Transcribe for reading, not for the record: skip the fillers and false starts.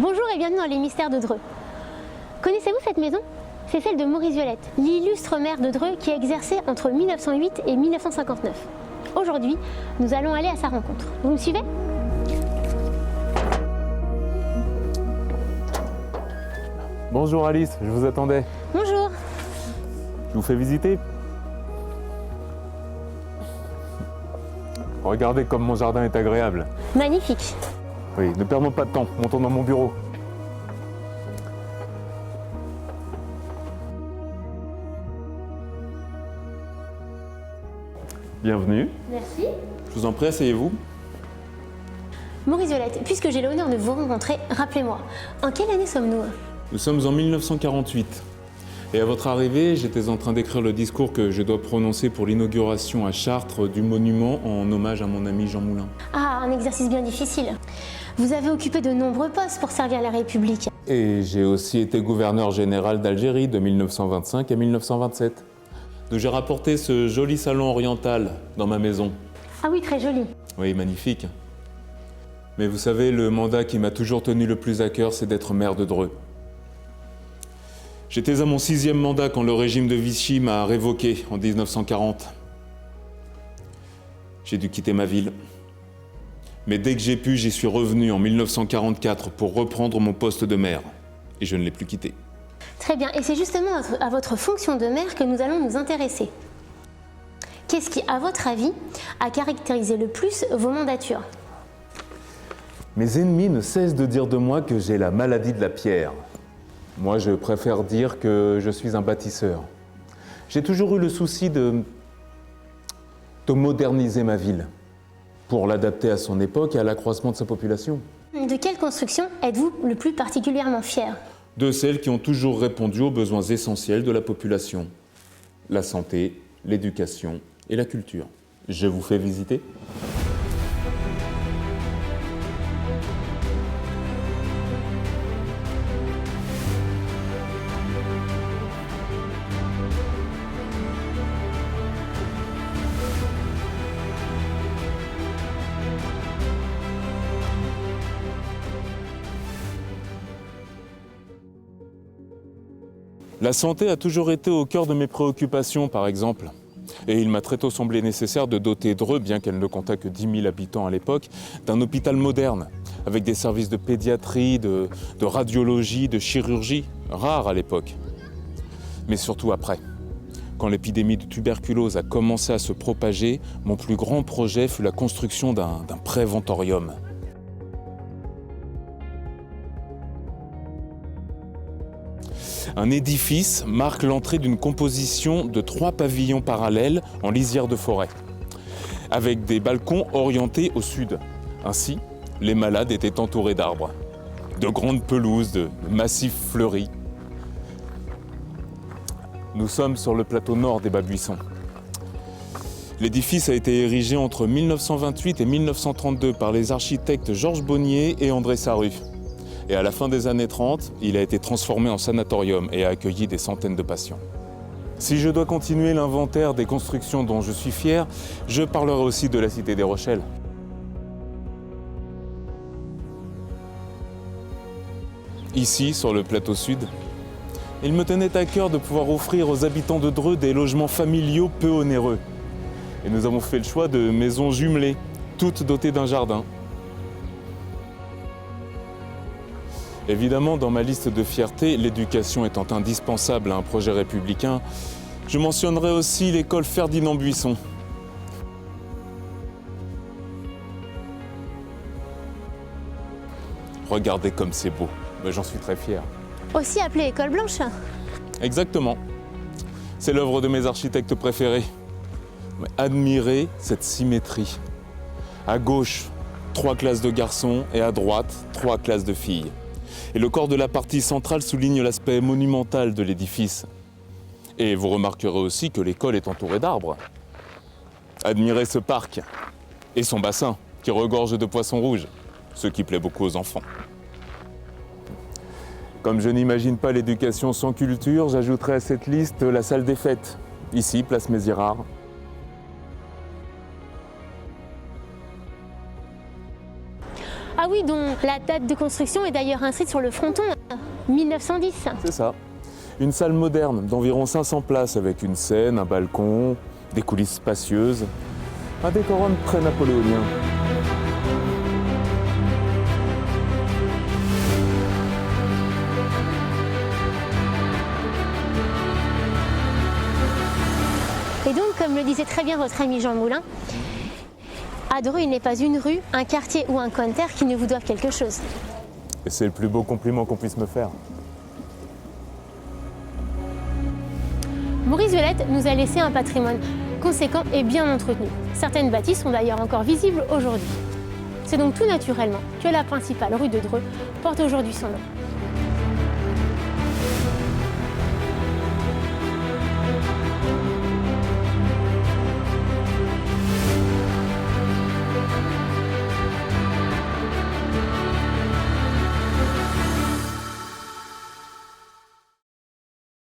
Bonjour et bienvenue dans les mystères de Dreux. Connaissez-vous cette maison? C'est celle de Maurice Violette, l'illustre maire de Dreux qui a exercé entre 1908 et 1959. Aujourd'hui, nous allons aller à sa rencontre. Vous me suivez? Bonjour Alice, je vous attendais. Bonjour. Je vous fais visiter. Regardez comme mon jardin est agréable. Magnifique. Oui, ne perdons pas de temps, montons dans mon bureau. Bienvenue. Merci. Je vous en prie, asseyez-vous. Maurice Violette, puisque j'ai l'honneur de vous rencontrer, rappelez-moi, en quelle année sommes-nous? Nous sommes en 1948. Et à votre arrivée, j'étais en train d'écrire le discours que je dois prononcer pour l'inauguration à Chartres du monument en hommage à mon ami Jean Moulin. Ah, un exercice bien difficile. Vous avez occupé de nombreux postes pour servir la République. Et j'ai aussi été gouverneur général d'Algérie de 1925 à 1927. Donc j'ai rapporté ce joli salon oriental dans ma maison. Ah oui, très joli. Oui, magnifique. Mais vous savez, le mandat qui m'a toujours tenu le plus à cœur, c'est d'être maire de Dreux. J'étais à mon 6e mandat quand le régime de Vichy m'a révoqué en 1940. J'ai dû quitter ma ville. Mais dès que j'ai pu, j'y suis revenu en 1944 pour reprendre mon poste de maire. Et je ne l'ai plus quitté. Très bien, et c'est justement à votre fonction de maire que nous allons nous intéresser. Qu'est-ce qui, à votre avis, a caractérisé le plus vos mandatures? Mes ennemis ne cessent de dire de moi que j'ai la maladie de la pierre. Moi, je préfère dire que je suis un bâtisseur. J'ai toujours eu le souci de moderniser ma ville pour l'adapter à son époque et à l'accroissement de sa population. De quelle construction êtes-vous le plus particulièrement fier? De celles qui ont toujours répondu aux besoins essentiels de la population. La santé, l'éducation et la culture. Je vous fais visiter ? La santé a toujours été au cœur de mes préoccupations, par exemple. Et il m'a très tôt semblé nécessaire de doter Dreux, bien qu'elle ne comptât que 10 000 habitants à l'époque, d'un hôpital moderne, avec des services de pédiatrie, de radiologie, de chirurgie, rares à l'époque. Mais surtout après. Quand l'épidémie de tuberculose a commencé à se propager, mon plus grand projet fut la construction d'un préventorium. Un édifice marque l'entrée d'une composition de 3 pavillons parallèles en lisière de forêt, avec des balcons orientés au sud. Ainsi, les malades étaient entourés d'arbres, de grandes pelouses, de massifs fleuris. Nous sommes sur le plateau nord des Bas-Buissons. L'édifice a été érigé entre 1928 et 1932 par les architectes Georges Bonnier et André Sarru. Et à la fin des années 30, il a été transformé en sanatorium et a accueilli des centaines de patients. Si je dois continuer l'inventaire des constructions dont je suis fier, je parlerai aussi de la cité des Rochelles. Ici, sur le plateau sud, il me tenait à cœur de pouvoir offrir aux habitants de Dreux des logements familiaux peu onéreux. Et nous avons fait le choix de maisons jumelées, toutes dotées d'un jardin. Évidemment, dans ma liste de fierté, l'éducation étant indispensable à un projet républicain, je mentionnerai aussi l'école Ferdinand Buisson. Regardez comme c'est beau, mais j'en suis très fier. Aussi appelée École Blanche? Exactement. C'est l'œuvre de mes architectes préférés. Mais admirez cette symétrie. À gauche, 3 classes de garçons et à droite, 3 classes de filles. Et le corps de la partie centrale souligne l'aspect monumental de l'édifice. Et vous remarquerez aussi que l'école est entourée d'arbres. Admirez ce parc et son bassin qui regorge de poissons rouges, ce qui plaît beaucoup aux enfants. Comme je n'imagine pas l'éducation sans culture, j'ajouterai à cette liste la salle des fêtes, ici, place Mézirard. Ah oui, donc La date de construction est d'ailleurs inscrite sur le fronton, 1910. C'est ça. Une salle moderne d'environ 500 places avec une scène, un balcon, des coulisses spacieuses. Un décorum très napoléonien. Et donc, comme le disait très bien votre ami Jean Moulin, à Dreux, il n'est pas une rue, un quartier ou un coin de terre qui ne vous doivent quelque chose. Et c'est le plus beau compliment qu'on puisse me faire. Maurice Violette nous a laissé un patrimoine conséquent et bien entretenu. Certaines bâtisses sont d'ailleurs encore visibles aujourd'hui. C'est donc tout naturellement que la principale rue de Dreux porte aujourd'hui son nom.